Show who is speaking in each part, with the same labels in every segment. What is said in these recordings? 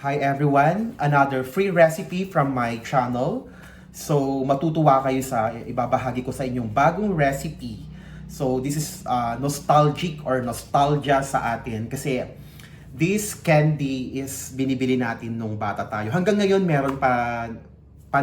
Speaker 1: Hi everyone! Another free recipe from my channel. So, matutuwa kayo sa ibabahagi ko sa inyong bagong recipe. So, this is nostalgic or nostalgia sa atin kasi this candy is binibili natin nung bata tayo. Hanggang ngayon, meron pa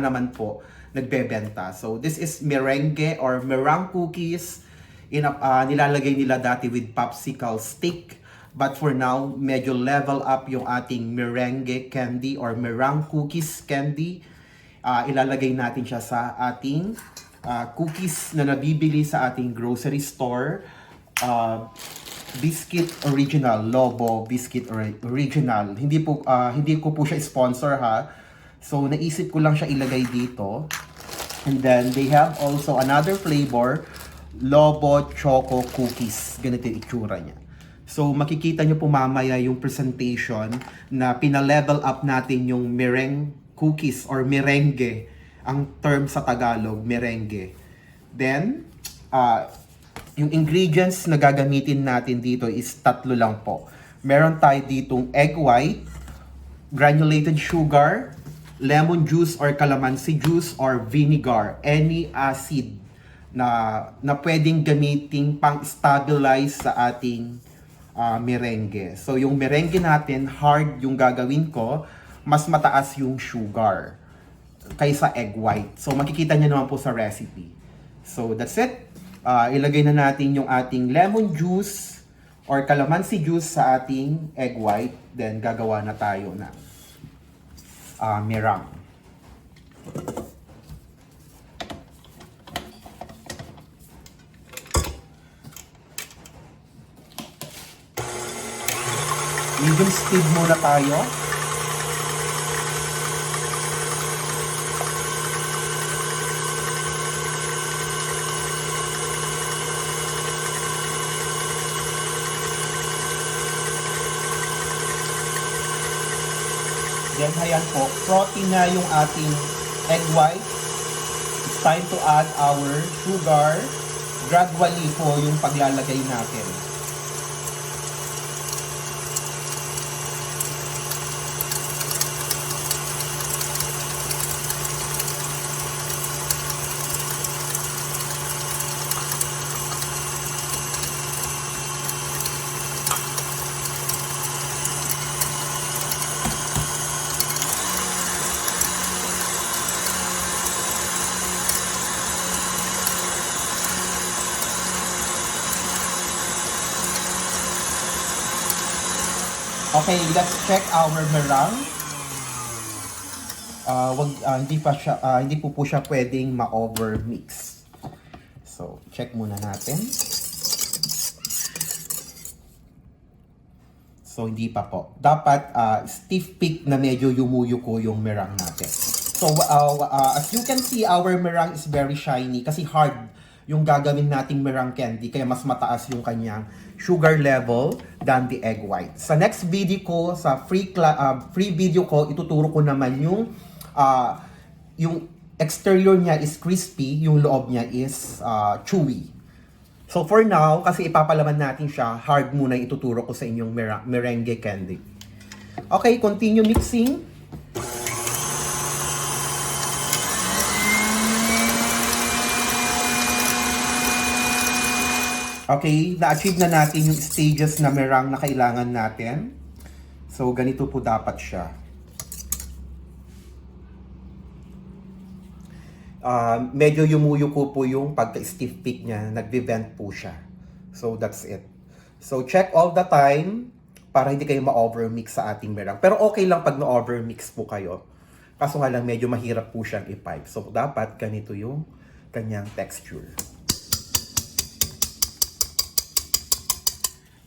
Speaker 1: naman po nagbebenta. So, this is merengue or meringue cookies. Nilalagay nila dati with popsicle stick. But for now, medyo level up yung ating merengue candy or meringue cookies candy. Ilalagay natin siya sa ating cookies na nabibili sa ating grocery store. Biscuit Original, Lobo Biscuit Original. Hindi ko po siya sponsor ha. So naisip ko lang siya ilagay dito. And then they have also another flavor, Lobo Choco Cookies. Ganito yung itsura niya. So, makikita nyo po mamaya yung presentation na pina-level up natin yung meringue cookies or merengue. Ang term sa Tagalog, merengue. Then, yung ingredients na gagamitin natin dito is tatlo lang po. Meron tayo ditong egg white, granulated sugar, lemon juice or calamansi juice or vinegar. Any acid na pwedeng gamitin pang-stabilize sa ating merengue. So, yung merengue natin, hard yung gagawin ko, mas mataas yung sugar kaysa egg white. So, makikita nyo naman po sa recipe. So, that's it. Ilagay na natin yung ating lemon juice or calamansi juice sa ating egg white. Then, gagawa na tayo ng meringue. Medium speed muna tayo. Then, ayan po, frothy na yung ating egg white. It's time to add our sugar. Gradually po yung paglalagay natin. Okay, let's check our meringue. Hindi po siya pwedeng ma-overmix. So, check muna natin. So, hindi pa po. Dapat stiff peak na medyo yumuyuko yung meringue natin. So, as you can see, our meringue is very shiny kasi hard yung gagawin nating meringue candy kaya mas mataas yung kanyang sugar level than the egg white. Sa next video ko, sa free video ko, ituturo ko naman yung exterior niya is crispy, yung loob niya is chewy. So for now, kasi ipapalaman natin siya, hard muna ituturo ko sa inyong merengue candy. Okay, continue mixing. Okay, na-achieve na natin yung stages na meringue na kailangan natin. So, ganito po dapat siya. Medyo yumuyuko po yung pagka-stiff peak niya. Nagbe-bend po siya. So, that's it. So, check all the time para hindi kayo ma-overmix sa ating meringue. Pero okay lang pag na-overmix po kayo. Kaso nga lang, medyo mahirap po siyang i-pipe. So, dapat ganito yung kanyang texture.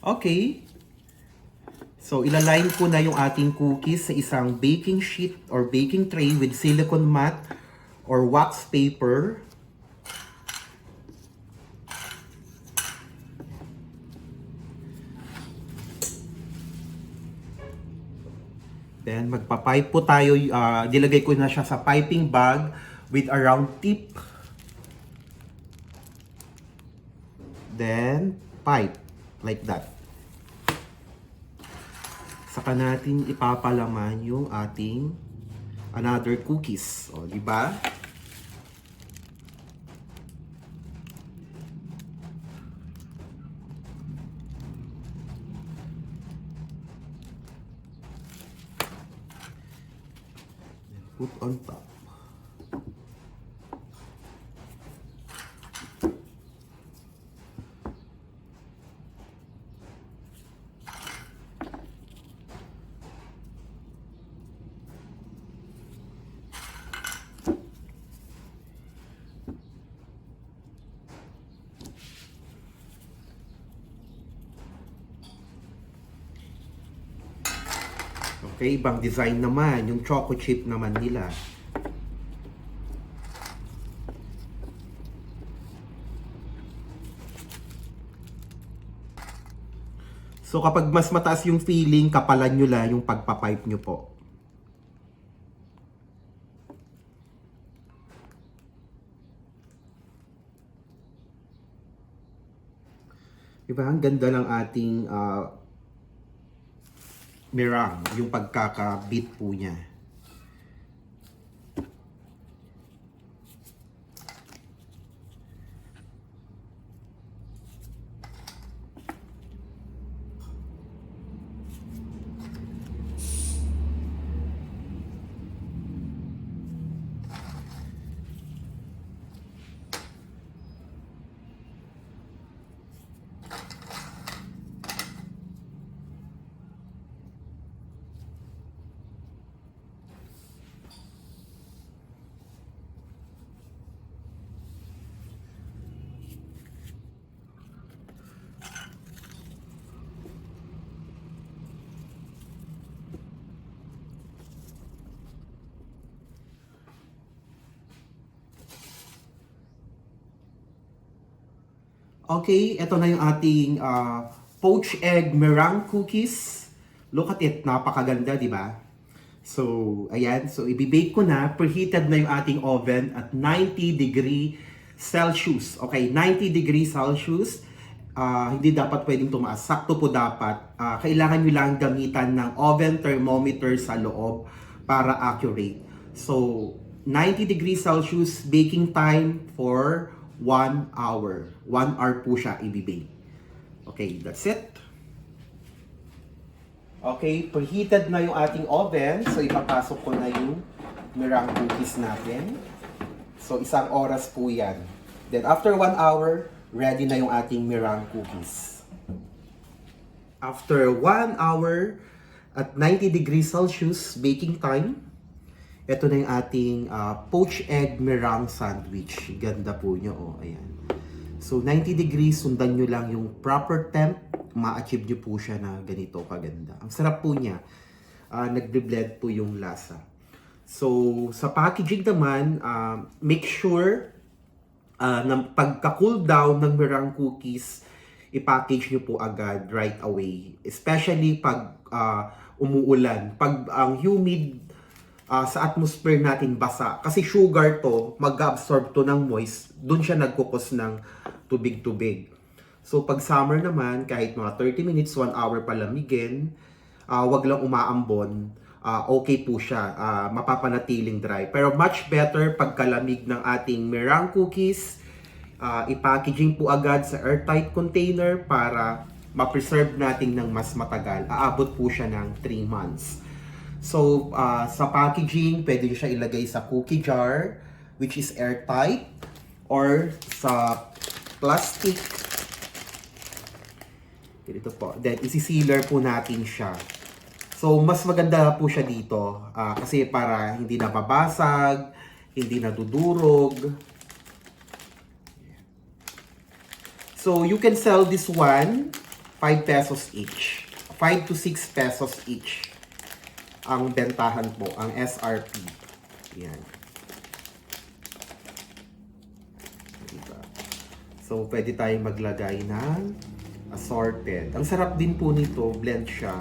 Speaker 1: Okay. So, ilaline ko na yung ating cookies sa isang baking sheet or baking tray with silicone mat or wax paper. Then, magpa-pipe po tayo. Dilagay ko na siya sa piping bag with a round tip. Then, pipe. Like that. Saka natin ipapalaman yung ating another cookies. O, di ba? Put on top. Okay, ibang design naman, yung choco chip naman nila. So kapag mas mataas yung feeling, kapalan nyo lang yung pagpapipe nyo po. Diba? Ang ganda ng ating meringue, yung pagkakabit po niya. Okay, ito na yung ating poached egg meringue cookies. Look at it, napakaganda, di ba? So, ayan. So, ibibake ko na. Preheated na yung ating oven at 90 degree Celsius. Okay, 90 degree Celsius. Hindi dapat pwedeng tumaas. Sakto po dapat. Kailangan nyo lang gamitan ng oven thermometer sa loob para accurate. So, 90 degree Celsius, baking time for 1 hour. 1 hour po siya ibibake. Okay, that's it. Okay, preheated na yung ating oven. So, ipapasok ko na yung meringue cookies natin. So, 1 oras po yan. Then, after 1 hour, ready na yung ating meringue cookies. After 1 hour at 90 degrees Celsius baking time, ito na yung ating poached egg meringue sandwich. Ganda po nyo, oh, ayan. So, 90 degrees, sundan nyo lang yung proper temp. Ma-achieve nyo po siya na ganito kaganda. Ang sarap po niya. Nagbe-blend po yung lasa. So, sa packaging naman, make sure na pagka-cool down ng meringue cookies, i-package nyo po agad right away. Especially pag umuulan. Pag ang humid sa atmosphere natin basa. Kasi sugar to, mag-absorb to ng moist. Doon siya nagkukos ng tubig-tubig. So, pag summer naman, kahit mga 30 minutes, 1 hour palamigin, wag lang umaambon, okay po siya, mapapanatiling dry. Pero much better pagkalamig ng ating meringue cookies, i-packaging po agad sa airtight container para ma-preserve natin ng mas matagal. Aabot po siya ng 3 months. So, sa packaging, pwede nyo siya ilagay sa cookie jar, which is airtight, or sa plastic. Dito po. Then, isi-sealer po natin siya. So, mas maganda po siya dito. Kasi para hindi nababasag, hindi nadudurog. So, you can sell this one, 5 pesos each. 5 to 6 pesos each. Ang bentahan po, ang SRP. Yan. Diba? So, pwede tayong maglagay ng assorted. Ang sarap din po nito, blend siya.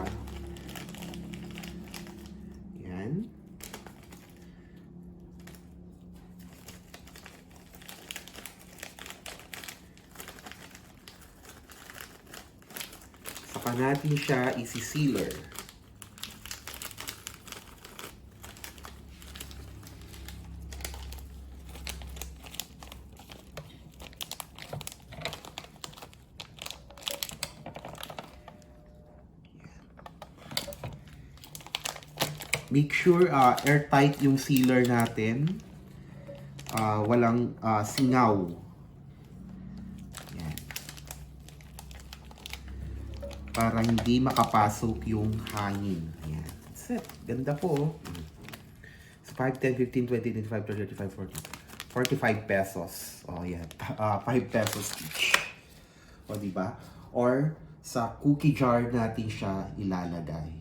Speaker 1: Yan. Saka natin siya isi-sealer. Make sure airtight yung sealer natin. Walang singaw. Yan. Para hindi makapasok yung hangin. Ayan. That's it. Ganda po. So, 5, 10, 15, 20, 25, 30, 35, 40. 45 pesos. Oh, yan. 5 pesos each. O, diba? Or, sa cookie jar natin siya ilalagay.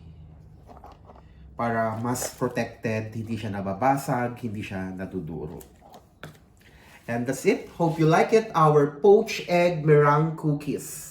Speaker 1: Para mas protected, hindi siya nababasag, hindi siya naduduro. And that's it. Hope you like it. Our poached egg meringue cookies.